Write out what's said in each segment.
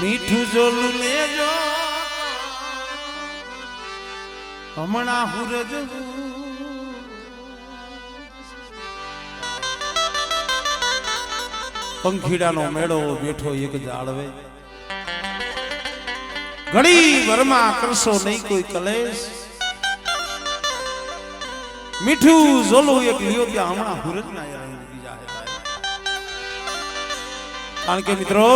મીઠું જોલું લેજો હમણાં હુરજ પંખીડાનો મેળો બેઠો એક જાળવે ઘણી વરમાં કરશો નહીં કોઈ કલેશ મીઠું જોલું એક લ્યો ત્યાં હમણાં હુરજ ના કારણ કે મિત્રો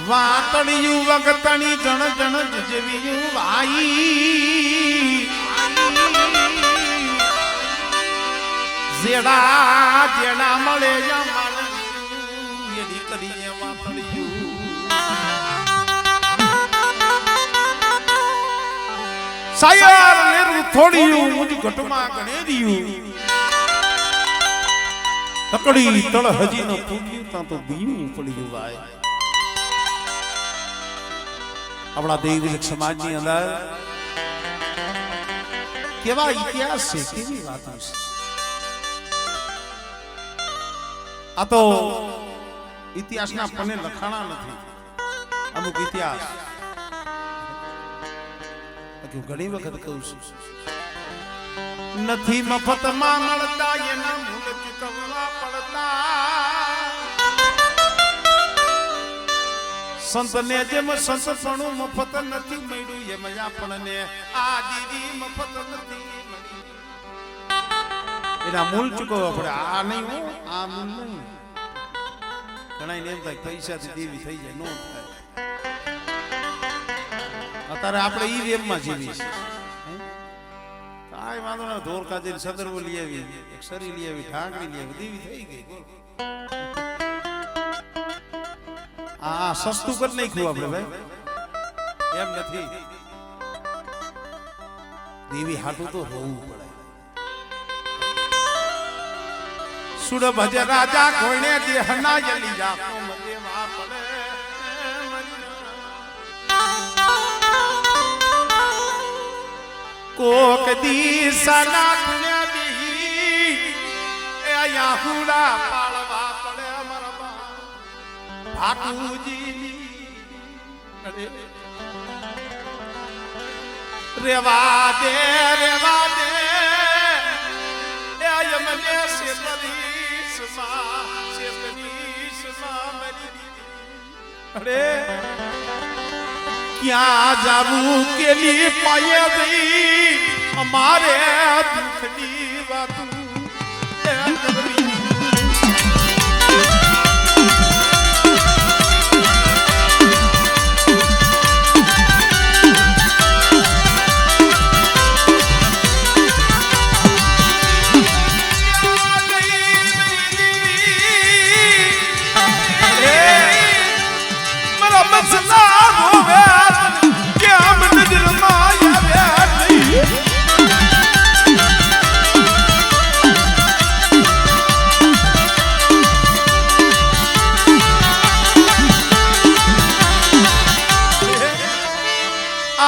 વાતળિયું વગતણી જણ જણ જેવી ભાઈ જેડા જેડા મળે એની કરીએ વાતળિયું સાયર લેરું થોડીયું મુજ ઘટમાં ગણે દિયું તકડી તળ હજી ન પૂગ્યું તાં તો બીવું પડ્યું ભાઈ આપણા દૈવિક સમાજની અંદર કેવા ઇતિહાસ છે કેવી વાતો છે આ તો ઇતિહાસના પને લખાણા નથી અમુક ઇતિહાસ ઘણી વખત કહું છું નથી મફતમાં મળતા એના મૂળ ચૂકવવા પડતા સંતને જેમ સંતપણું મફત નથી મળ્યું એમ આપણને આ દીદી મફત નથી મળી એના મૂળ ચૂકવવા પડે આ નહીં હો આ મૂળ નહીં ઘણા એમ થાય પૈસાથી દેવી થઈ જાય નો થાય અત્યારે આપણે ઈ વેમમાં જીવી છે કાંઈ વાંધો ના ધોર કાજે સદરવો લઈ આવી એક સરી લઈ આવી ઢાંકણી લઈ આવી દેવી થઈ ગઈ આ સસ્તું કરી નાખ્યું આપણે ભાઈ એમ નથી દેવી હાટું તો હોવું પડે સુડ ભજ રાજા કોઈને દેહના જલી જા દેવા પડે કોક દીસના કુણે બી એ યાહુડા પાળવા પડે અમારા ઠાકુજી રેવા દે એ યમને સેપરીસમાં મરી અરે ક્યાં જાવું કેલી પાયે દઈ અમારે દુખની વાતું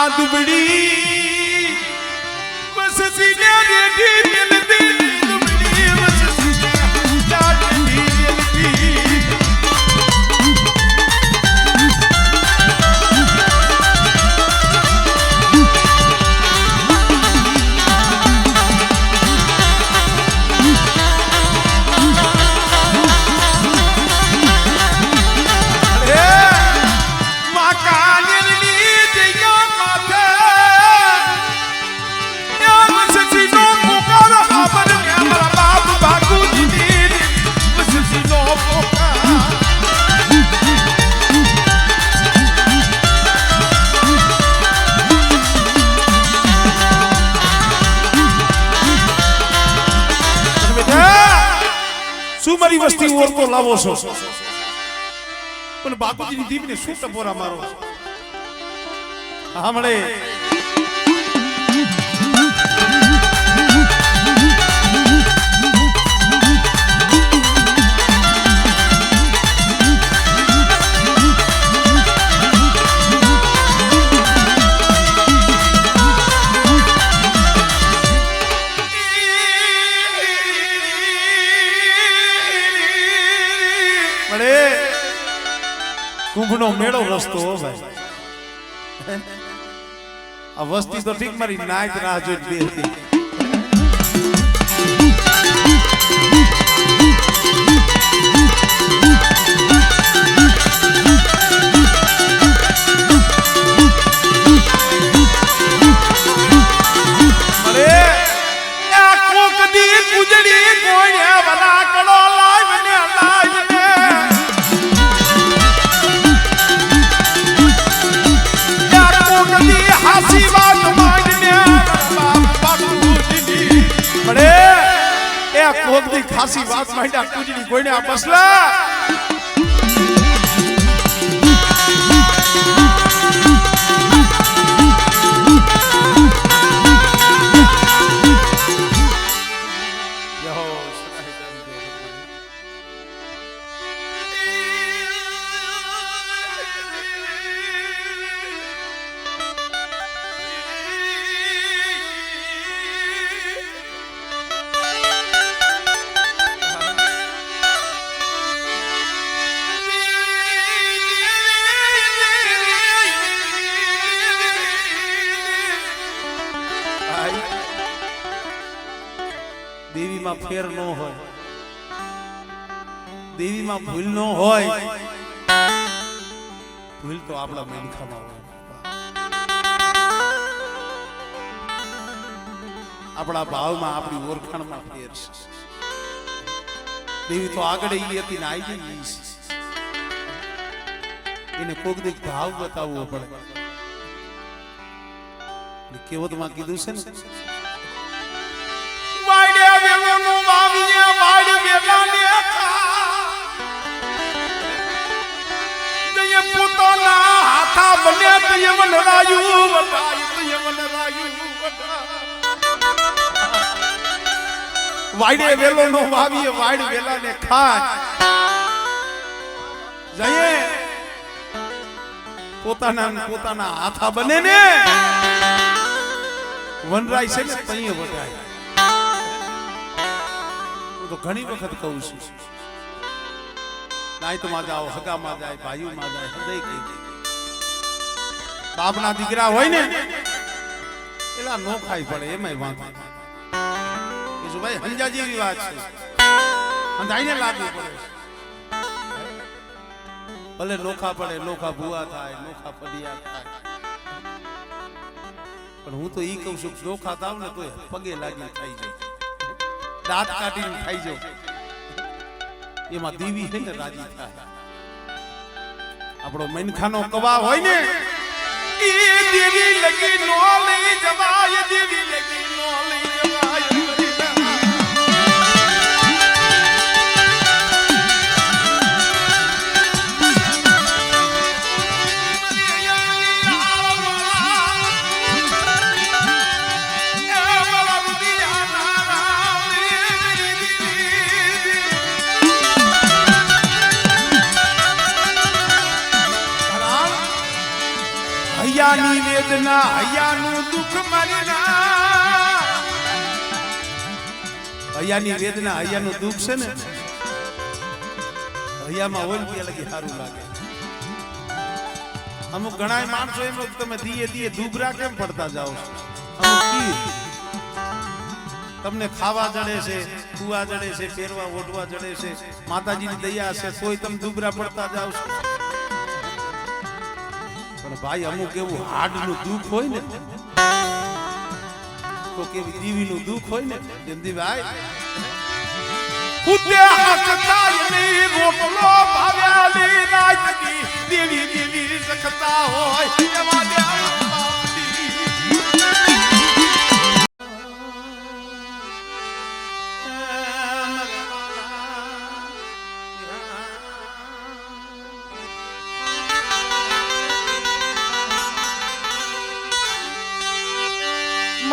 दुबड़ी बस सीने रेडी मिलती दुबड़ी बस सीने रेडी मिलती મારી વસ્તી ઓર તો લાવો છો પણ બાપુજીની દીપને શું ટપોરા મારો હમણે મળે કુંભનો મેળો રસ્તો હો ભાઈ. આ વસ્તી તો ઠીક મારી નાઈટ રાહ જોઈ બેહતી. ખાસી વાત માંડ્યા કુજડી કોઈને આ બસલા દેવીમાં ફેર ન હોય, દેવીમાં ભૂલ ન હોય. ભૂલ તો આપણા મેનખામાં હોય, આપણા ભાવમાં, આપણી ઓળખાણમાં ફેર છે. દેવી તો આગળ એવી હતી ને આવી ગઈ એને કોક દીક ભાવ બતાવવો પડે. કેવતમાં કીધું છે ને વાડે વેલો નો વાવીએ વાડ વેલા ને ખાય જઈએ પોતાના હાથા બને ને વનરાય છે ને તઈએ વટાય. તો ઘણી વખત કહું છું નાઈતમાં જાઓ, હગામાં જાય, ભાઈઓમાં જાય, હૃદય કહી બાપના દીકરા હોય ને એલા નો ખાઈ પડે એમાંય વાંધો કે ભાઈ હંજા જેવી વાત છે હંજાઈને લાગુ પડે. ભલે નોખા પડે, નોખા ભૂવા થાય, નોખા પડિયા થાય, પણ હું તો ઈ કહું છું નોખા થાવ ને તો પગે લાગી ખાઈ જાય, દાંત કાઢીને ખાઈ જાવ, એમાં દેવી છે ને રાજી થાય. આપણો મનખાનો કવા હોય ને એ દેવી લગી નો લઈ જવાય, દેવી લગી નો લઈ જવાય. હૈયાની વેદના, હૈયાનું દુઃખ મરના, હૈયાની વેદના, હૈયાનું દુઃખ છે ને હૈયામાં હોય ને લગી સારું લાગે. અમુક ઘણા માણસો એમ તમે દીએ દીએ દુબરા કેમ પડતા જાઓ છો? અમુક તમને ખાવા જડે છે, કુવા જડે છે, પહેરવા ઓઢવા જડે છે, માતાજીની દયા છે, તોય તમે દુબરા પડતા જાઓ છો. પણ ભાઈ અમુક એવું હાડનું દુઃખ હોય ને તો કેવી દેવીનું દુઃખ હોય ને જંદીભાઈ ઉતે હકતાની રોટલો ભાવ્યાલી નાચતી દેવી દેવી સખતા હોય એવા દેવા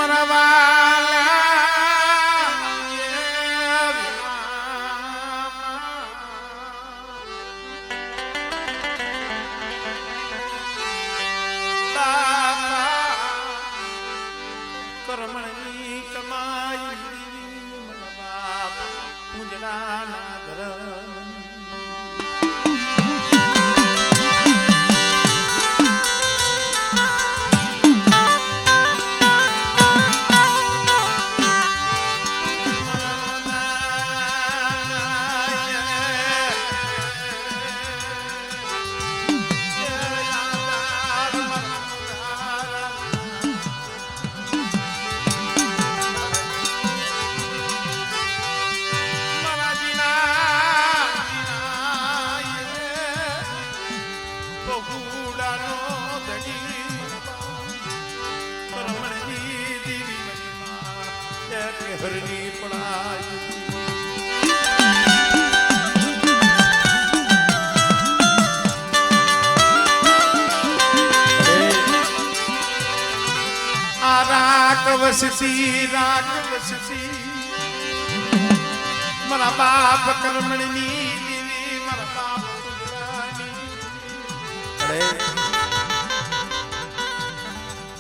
મરવાલા વસતી રાજ વસતી મારા બાપ કર્મણની દેવી મારા બાપ અરે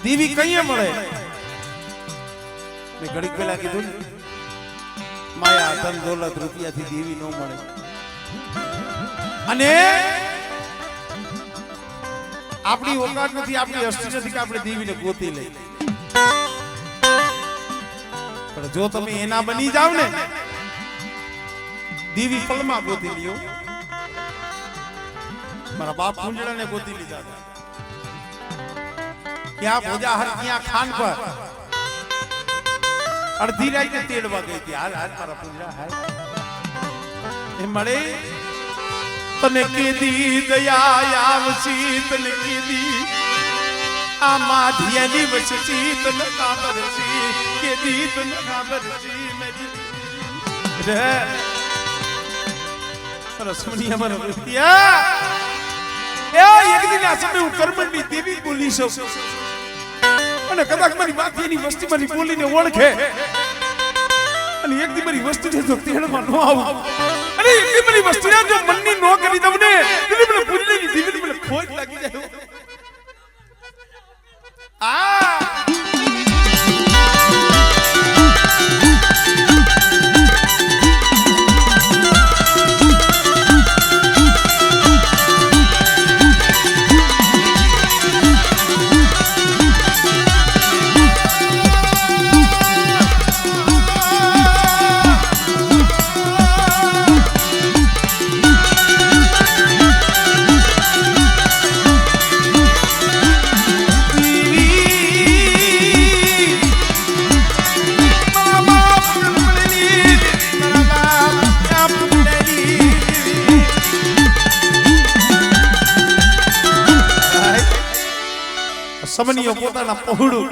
દેવી કઈએ મળે મેં ઘડીક પહેલા કીધું ને માયા ધન દોલત રૂપિયાથી દેવી ન મળે અને આપણી ઓકાત નથી આપણી અસ્તિ નથી કે આપણે દેવીને ગોતી લઈ પણ જો તમે એના બની જાવ ને દેવી ફળમાં ગોતી લ્યો મારા બાપ કુંજળાને ગોતી લીધા ક્યાં ભોજાહર ક્યાં ખાન પર અડધી રાતે તેડવા ગઈ હતી હાલ હાલ મારા કુંજળા હાલ એ મળે તને કીધી દયા આવસી તને કીધી આ માધ્યની વસતી તને ખબર છે કીધી તને ખબર છે મેરી રે રસમની અમાર રૂપિયા એ એક દિન આ સમય હું કર્મની દેવી બોલી છું અને કદાચ મારી માથેની વસ્તી મારી બોલીને ઓળખે અને એક દી મારી વસ્તુને જો તેડમાં ન આવું અને એક દી મારી વસ્તુને જો મનની નો કરી દઉં ને તો મને પૂરીની દેવીને મને ખોટ લાગી જાય આ સમનિયો પોતાના પહોળું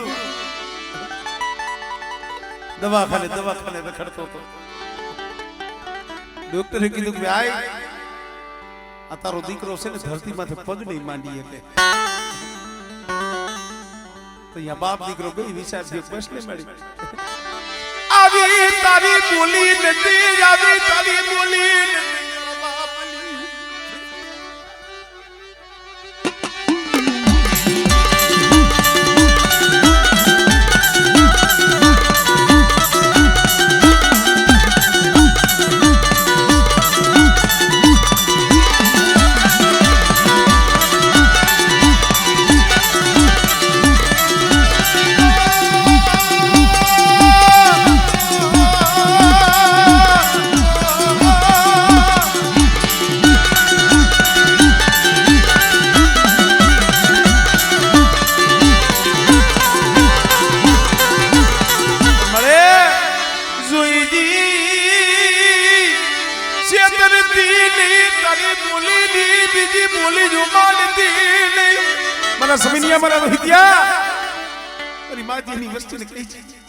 દવાખાને રખડતો હતો ડોક્ટરે કીધું કે ભાઈ આ તારો દીકરો છે ને ધરતી માથે પગ નહીં માંડી એટલે તો અહીંયા બાપ દીકરો ગઈ વિચાર થયો બસ ને મળી આવી તારી બોલી નથી આવી તારી બોલી નથી સમનિયા મારા રોહિત્યા મારી માજીની વસ્તુને કહી છે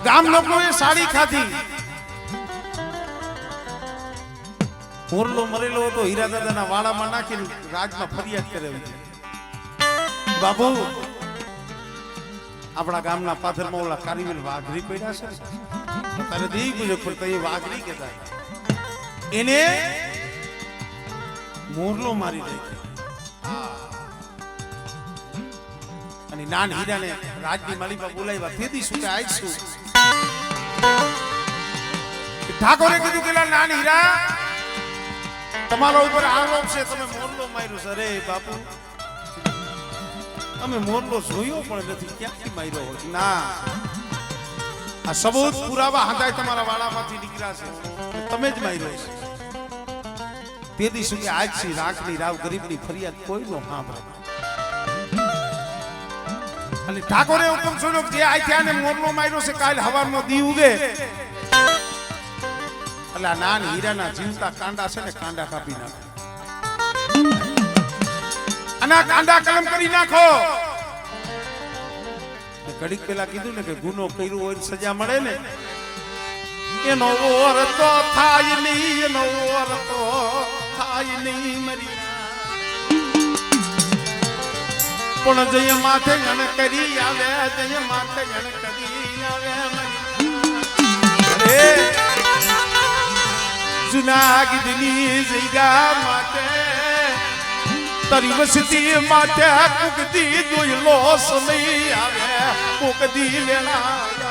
ગામ લોકોએ સાડી ખાધી મોરલો મરેલો હતો હીરા દાદાના વાળામાં નાખીને રાજમાં ફરિયાદ કરે બાબુ આપણા ગામના પાથરમાં ઓલા કારીવેલ વાઘરી પડ્યા છે તારે દઈ ગુજર પણ તો એ વાઘરી કહેતા એને મોરલો મારી દે અને નાન હીરાને રાજની માલિકા બોલાવ્યા તેથી શું આવીશું ઠાકોરે કીધું કે નાન હીરા તમારા ઉપર આરોપ છે તમે મોરલો માર્યો છે અરે બાપુ અમે મોરલો જોયો પણ નથી, ક્યાંથી માર્યો હોય? ના, આ સબૂત પુરાવા હાંધાય તમારા વાળામાંથી નીકળ્યા છે, તમે જ માર્યો છે. તે દી સુધી આજ થી રાખની રાવ ગરીબની ફરિયાદ કોઈ નો સાંભળે. અને ઠાકોરે હુકમ છોડ્યો જે આ થયા ને મોરલો માર્યો છે, કાલ હવારનો દી ઉગે એટલે આ નાન હીરાના જીવતા કાંડા છે ને કાંડા કાપી નાખો, અને આ કાંડા કલમ કરી નાખો. ઘડીક પેલા કીધું ને કે ગુનો કર્યો હોય સજા મળે ને, એનો ઓરતો થાય નહીં, એનો ઓરતો થાય નહીં મરી. પણ જય માથે જણ કરી આવે, જય માથે જણ કરી આવે મરી. જુનાગઢની જગ્યા માટે તારી વસતી માટે કુકદી દોયલો સમય આવે, કુકદી વેળા આવે.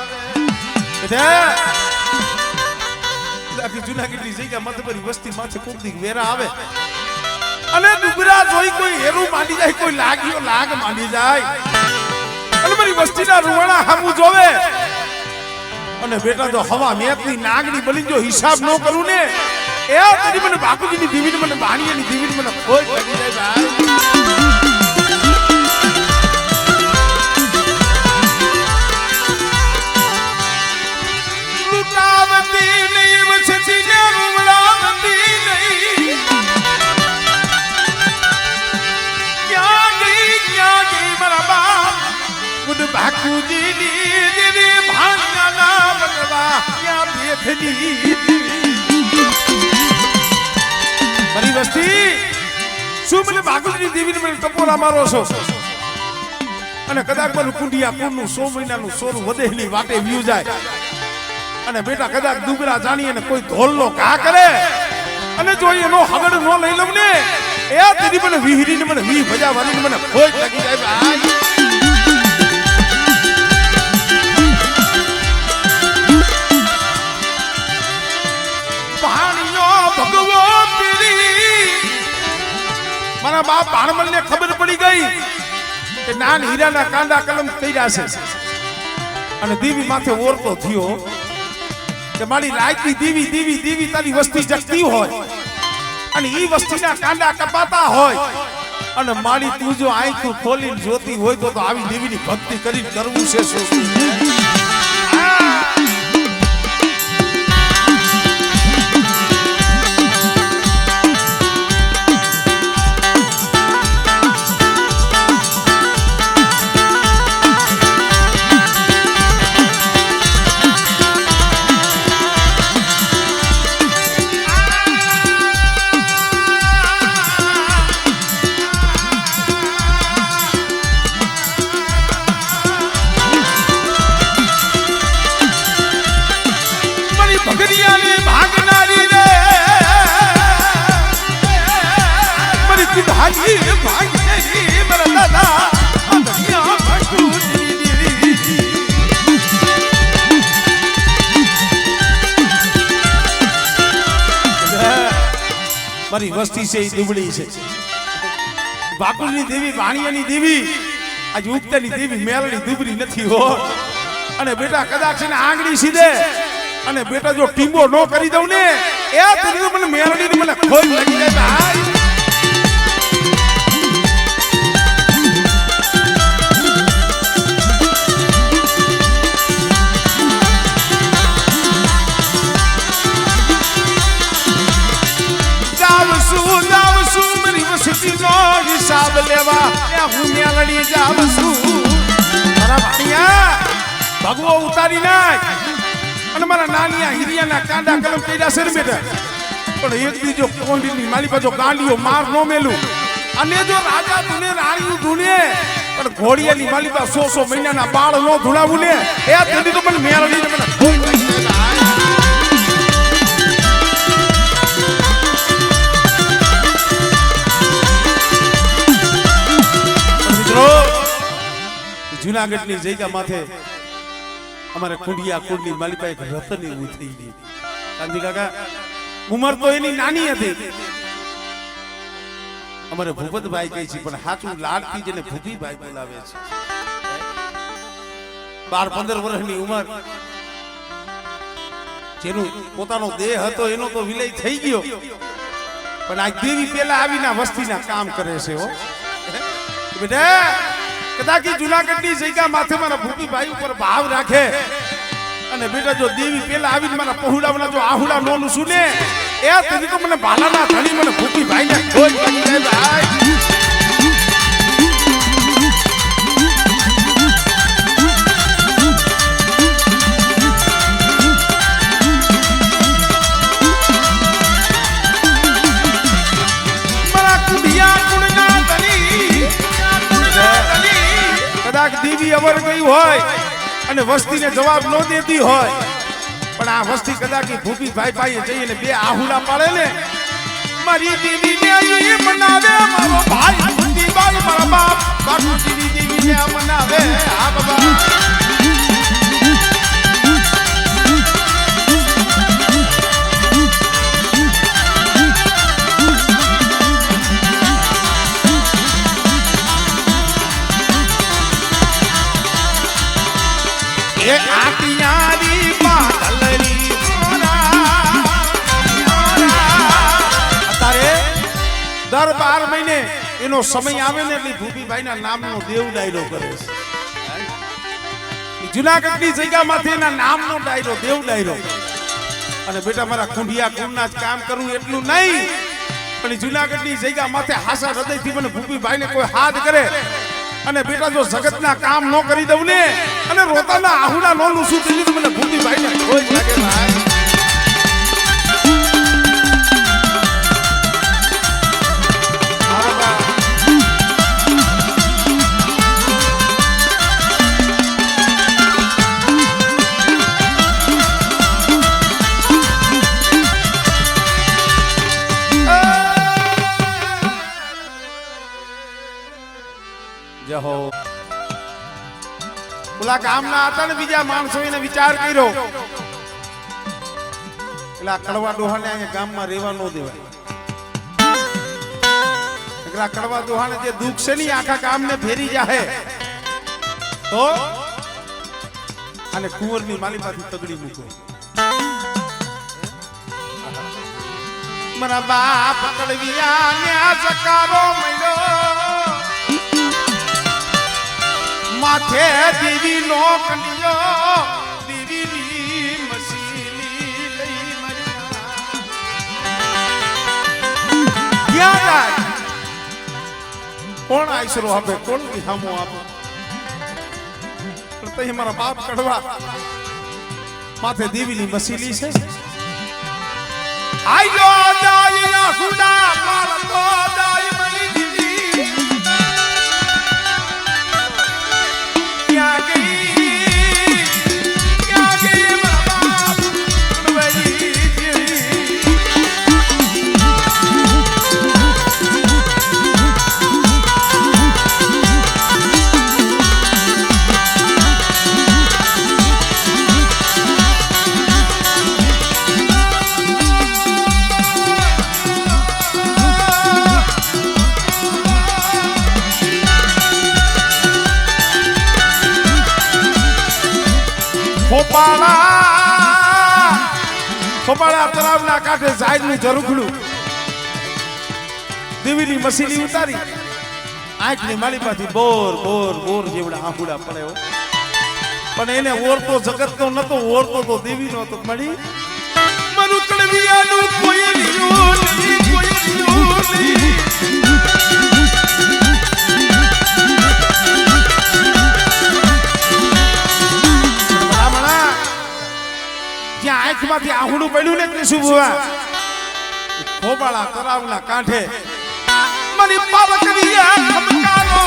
જુનાગઢની જગ્યા માથે મારી વસ્તી માથે કુકદી વેરા આવે, અને ડુગરા જોઈ કોઈ હેરું માંડી જાય, કોઈ લાગ્યો લાગ માંડી જાય, અને મારી વસ્તીના રૂવાણા હામું જોવે. અને બેટા જો હવા મેતની નાગની બલી જો હિસાબ ન કરું ને, એ તારી મને બાપુજીની દીવીને મને બાણીયાની દીવીને મને ખોજ પડી જાય ભાઈ. લૂટાવતી નહીં વસતી ને રૂવડાવતી નહીં, ક્યાં ગઈ મારા બાપ ગુડ બાપુજીની દીવી ભાંગના બનવા ક્યાં બેઠની. મારી વસ્તી શું મને બાગુજીની દેવીને મને ટપોરા મારો છો, અને કદાચ મારું કુંડિયા કુંડનું 100 મહિનાનું સોરું વધેલી વાટે વ્યુ જાય, અને બેટા કદાચ ડુગરા જાણી અને કોઈ ધોલનો ઘા કરે, અને જો એનો હગડ નો લઈ લઉં ને, એ તેની મને વિહરીને મને વી ભજા વાલીને મને ખોજ લાગી જાય ભાઈ. ભગવો પીરી મારા બાપ ભાણમલને ખબર પડી ગઈ કે નાન હીરાના કાંડા કલમ કર્યા છે, અને દેવી માથે ઓરતો થયો કે મારી લાયકી દેવી દેવી દેવી તારી વસ્તી જગતી હોય, અને ઈ વસ્તીના કાંડા કપાતા હોય, અને મારી તું જો આંખું ખોલીને જોતી હોય તો આવી દેવીની ભક્તિ કરીને કરવું છે શું? મારી વસ્તી છે એ દુબળી છે, બાકુલની દેવી વાણિયાની દેવી આજ ઉગતાની દેવી મેલની દુબળી નથી હો. અને બેટા કદાચ છે ને આંગળી સીધે, અને બેટા જો ટીંબો ન કરી દઉં ને, એ તને મને મેલની મને ખોજ લાગી જાય ભાઈ. હિસાબ લેવા હું મેલડી જાવ છું, મારા ભાણિયા ભગવો ઉતારી નાખ, અને મારા નાનિયા હિરિયાના કાંડા કલમ કર્યા છે ને બેટા. પણ એક બીજો કોંડીની મારી પાછો ગાંડીઓ માર નો મેલું, અને જો રાજા ધૂને રાણીઓ ધૂને પણ ઘોડિયાની મારી પાસે 100 મહિનાના બાળ નો ધૂણાવું ને, એ તેની તો મને મેલડી મને જુનાગઢની જગ્યા માથે અમારે કુંડિયા કુંડની માલિકા એક રતન એવું થઈ ગઈ. કાંતિ કાકા ઉંમર તો એની નાની હતી, અમારે ભૂપતભાઈ કહે છે પણ સાચું લાડથી જેને ભૂપીભાઈ બોલાવે છે 12-15 વર્ષની ઉંમર જેનું પોતાનો દેહ હતો એનો તો વિલય થઈ ગયો પણ આ દેવી પેલા આવીને વસ્તીના કામ કરે છે હો બેટા કદાચ જુનાગઢની જગ્યા માથે મારા ભૂપીભાઈ ઉપર ભાવ રાખે અને બેટા જો દેવી પેલા આવીને મારા પહોળાવના જો આહુડા નોનું સુને એ તેથી તો મને ભાલાના ધણી મને ભૂપીભાઈને ખોજ પડી જાય ભાઈ કદાચ દેવી અવર ગઈ હોય અને વસ્તીને જવાબ ન દેતી હોય પણ આ વસ્તી કદાચ ભૂપીભાઈ પાસે જઈને બે આહુડા પાડે ને મારી દેવીને મનાવે મારો ભાઈ ભૂપીભાઈ મારા બાપ બાપુજીની દેવીને મનાવે આ બાબા એ આટિયારી પાતલરી અત્યારે દર 12 મહિને એનો સમય આવે ને એટલે ભૂપીભાઈના નામનો દેવ ડાયરો કરે છે જુનાગઢની જગ્યામાંથી એના નામનો ડાયરો દેવ ડાયરો અને બેટા મારા કુંડિયા કુંડના જ કામ કરવું એટલું નહીં પણ જુનાગઢની જગ્યા માથે હાસા હૃદયથી મને ભૂપીભાઈને કોઈ હાથ કરે અને બેટા જો જગતના કામ ન કરી દઉં ને અને રોતાના આહુડા નો લૂસું થઈ મને ભૂપીભાઈને ખોજ લાગે ભાઈ ઓલા ગામના હતા ને બીજા માણસો એને વિચાર કર્યો એટલે કડવા ડોહાને અહીંયા ગામમાં રહેવા ન દેવાય એટલે કડવા ડોહાને જે દુઃખ છે ને આખા ગામને ફેરી જાહે તો અને કુંવરની માલીમાંથી તગડી મૂકો મારા બાપ કડવિયા ને ચકારો મળ્યો માથે દેવી નો કલિયો દેવીની મસીલી લઈ મર્યા ક્યાં જાય કોણ આશરો આપે કોણ વિહામો આપે પણ મારા બાપ કડવા માથે દેવીની મસીલી છે આયો જાય હુડા મારતો જાય મરી દીવી ખોપાળા તળાવના કાંઠે ઝાડનું ઝરૂખડું દેવીની મસીલી ઉતારી આંખની માલીમાંથી બોર બોર બોર જેવડા આંખુડા પડે પણ એને ઓરતો જગતનો નતો ઓરતો તો દેવીનો હતો મળી મારું કડવિયાનું કોઈ લીધું નહીં કોઈ લીધું નહીં આંખમાંથી આહુડું પડ્યું ને કૃષિ બુવા ખોબાળા તળાવના કાંઠે મારી પાલકરીયા ખમકારો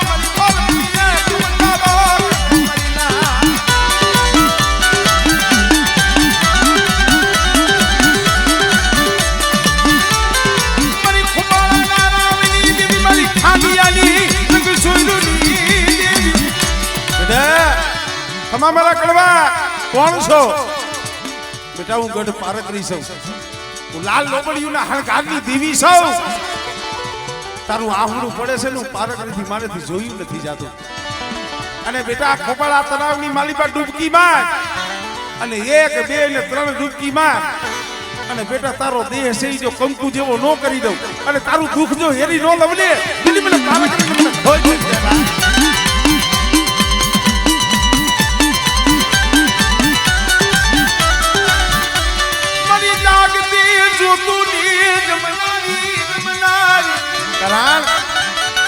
મારી પાલકરીયા ખમકારો મારી ખોબાળા નારાવણી દેવી મારી ખામિયાની રંગ સોયરુની દેવી બેટા તમા મારા કડવા કોણ છો બેટા હું ગઢ પારકરી છું હું લાલ લોબડિયુંના હણગારની દેવી છું તારું આહુડું પડે છે ને પારકરીથી મારેથી જોયું નથી જાતું. અને બેટા ખોબાળા તળાવની માલિકા ડૂબકી માર અને 1 2 ને 3 ડૂબકી માર અને બેટા તારો દેહ છે જો કંકુ જેવો નો કરી દઉં અને તારું દુઃખ જો હેરી નો લવલે દિલ્હી મને પારકરી મને ખોઈ દે.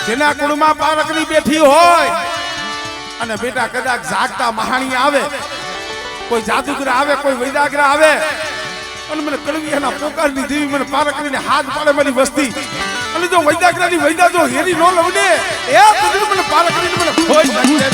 જેના કુળમાં પારકરી બેઠી હોય અને બેટા કદાચ જાગતા મહાણી આવે, કોઈ જાદુગર આવે, કોઈ વૈદાગ્ર આવે અને મને કડવી એના પોકારની દેવી મને પારકરીને હાથ પાડે મારી વસ્તી અને જો વૈદાગ્રની વૈદા જો હેરી નો લવડે એ કદી મને પારકરીને મને ખોઈ નાખે.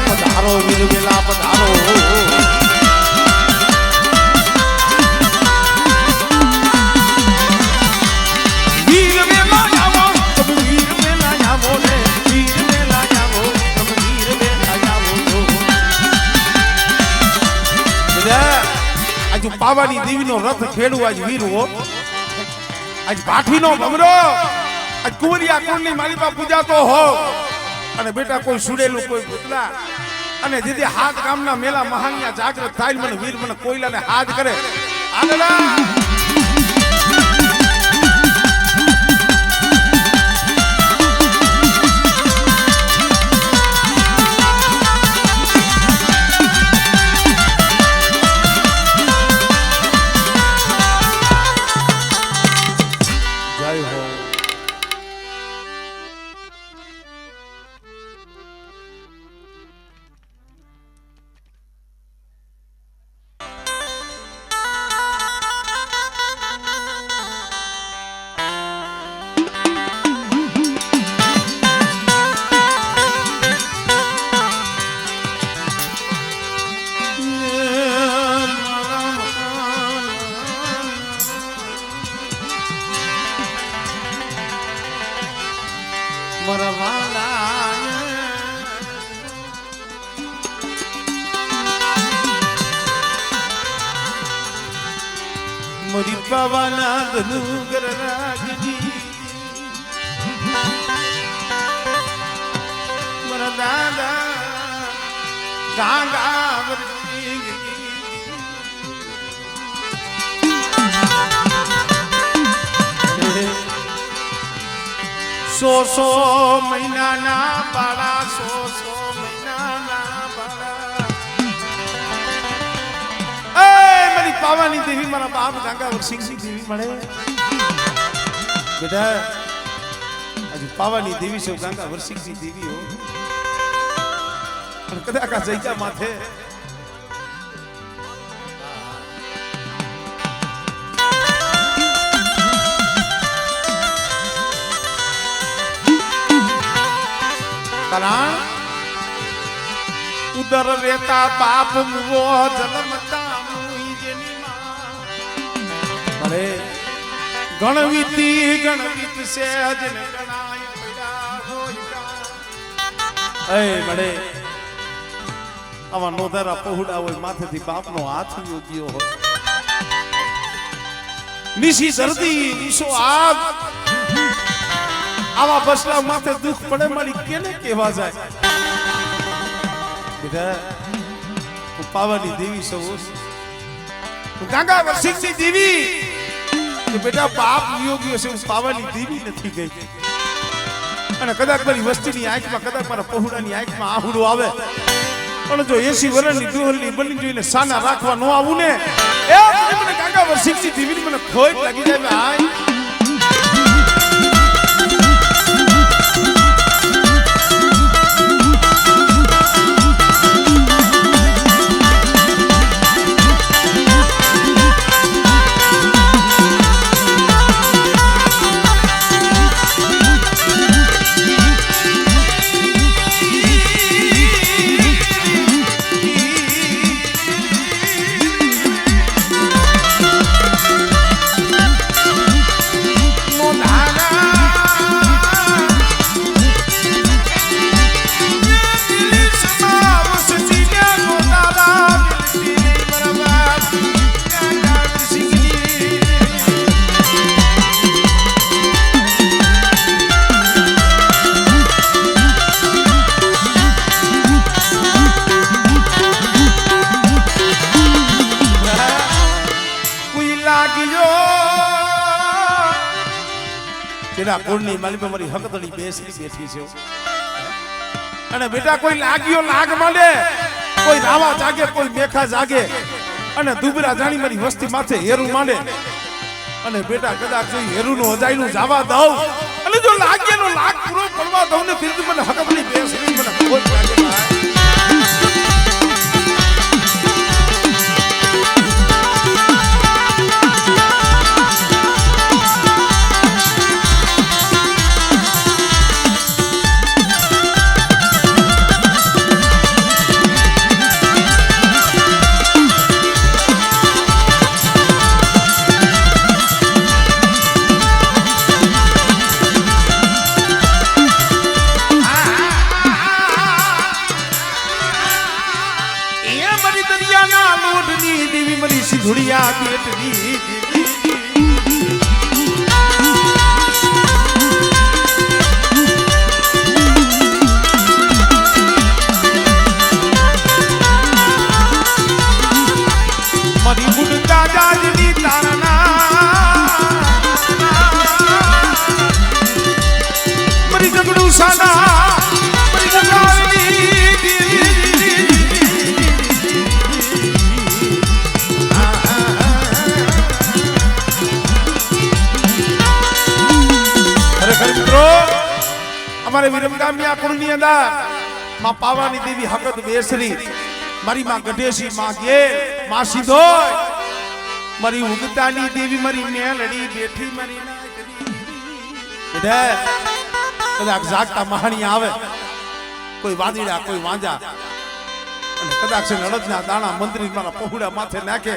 પધારો વીર વેલા પધારો. વીર વેલા આવો તમે વીર વેલા આવો રે વીર વેલા આવો તમે વીર વેલા આવો. આજ પાવાની દેવીનો રથ ખેડું આજ વીર હો, આજ ભાઠીનો ભમરો, આજ કુંવરિયા કુળની માલિકા પૂજાતો હો અને બેટા કોઈ સુડેલું કોઈ ભૂતલા અને દીદી હાથ ગામના મેલા મહાનિયા જાગૃત થાય મને વીર મને કોયલાને હાથ કરે. આદલા મોરી પવના ધનુગર રાજજી મારા દાદા ગાંગા વરજી સો મહિનાના બાળા સો મહિનાના બાળા પાવાની દેવી મારા બાપ ગાંગા વરસિંહજી દેવી મળે બેટા. આજે પાવાની દેવી છે ગાંગા વરસિંહજી દેવી હો અને કદાચ આ જઈજા માથે કારણ ઉદર રહેતા બાપ મુવો જન્મતા ગણવીતી ગણવીત છે અજને ગણાય પડ્યા હોય. એ મળે આવા નોધારા પહોડા હોય માથેથી બાપનો હાથ યોગ્યો હોય. નિશી શરદી ઈશો આગ આવા બસલા માથે દુઃખ પડે મારી કેને કેવા જાય. બેટા હું પાવાની દેવી સૌ ગાંગા વરસિંહજી દેવી કે બેટા બાપ યોગ્ય છે હું પાવાની દેવી નથી ગઈ અને કદાચ મારી વસ્તીની આંખમાં કદાચ મારા પહોળાની આંખમાં આહુડો આવે પણ જો 80 વર્ષની દુહલની બની જોઈને સાના રાખવા ન આવું ને એ મને ગાંગા વરસિંહજી દેવી મને ખોટ લાગી જાય. ભાઈ તેના કુળની માલિકા મારી હકતડી બેસી બેઠી છે અને બેટા કોઈ લાગ્યો લાગ મળે કોઈ રાવા જાગે કોઈ મેખા જાગે અને દુબરા જાણી મારી વસ્તી માથે હેરું માંડે અને બેટા કદાચ જો હેરુનું હજાયનું જાવા દઉં અને જો લાગ્યાનો લાગ પૂરો કરવા દઉં ને ફિર મને હકતડી બેસી મને ખોટ લાગે ભાઈ ધુડિયા બેટની મારી ગુડતા જાજની તારણા મારી જગડું સાના મારી જગાની અમારે વિરમગામની આ કુળની અંદર માં પાવાની દેવી હકત બેસરી મારી માં ગઢેશી માં ગે માં સીધોય મારી ઉગતાની દેવી મારી મેલડી બેઠી મારી ના કદાચ જાગતા મહાણી આવે કોઈ વાદીડા કોઈ વાંજા અને કદાચ નડદના દાણા મંત્રી મારા પહોળા માથે નાખે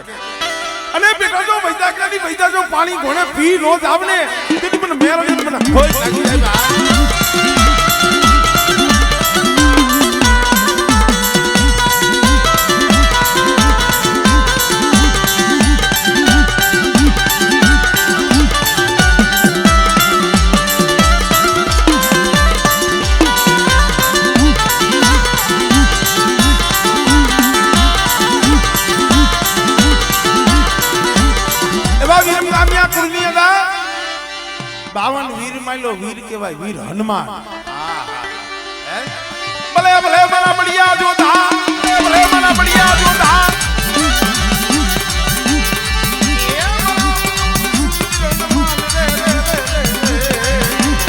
અને બેટા જો વૈદા જો પાણી ઘોડે પી નો જ આવને તેની મને મેલડી મને ખોઈ લાગી જાય બાવન વીર માયલો વીર કેવાય વીર હનુમાન ભલે ભલે મારા બળિયા જોધા ભલે મારા બળિયા જોધા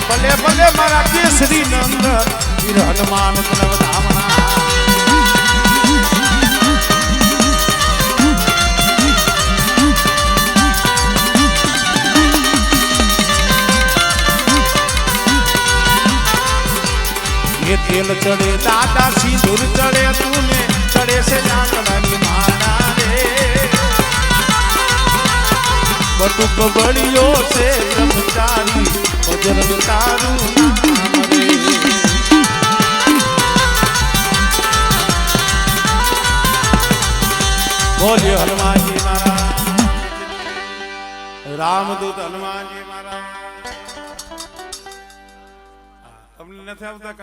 ભલે ભલે મારા કેસરી નંદ વીર હનુમાન તને વધામણા तेल चढ़े दादा सिंदूर चढ़े तूने चढ़े से जांगड़ानी मारा रे बटुक बड़ियो से ब्रह्मचारी बजरंग तारू नाम रे बोलिए हनुमान जी महाराज रामदूत हनुमान जी महाराज તમને નથી આવતા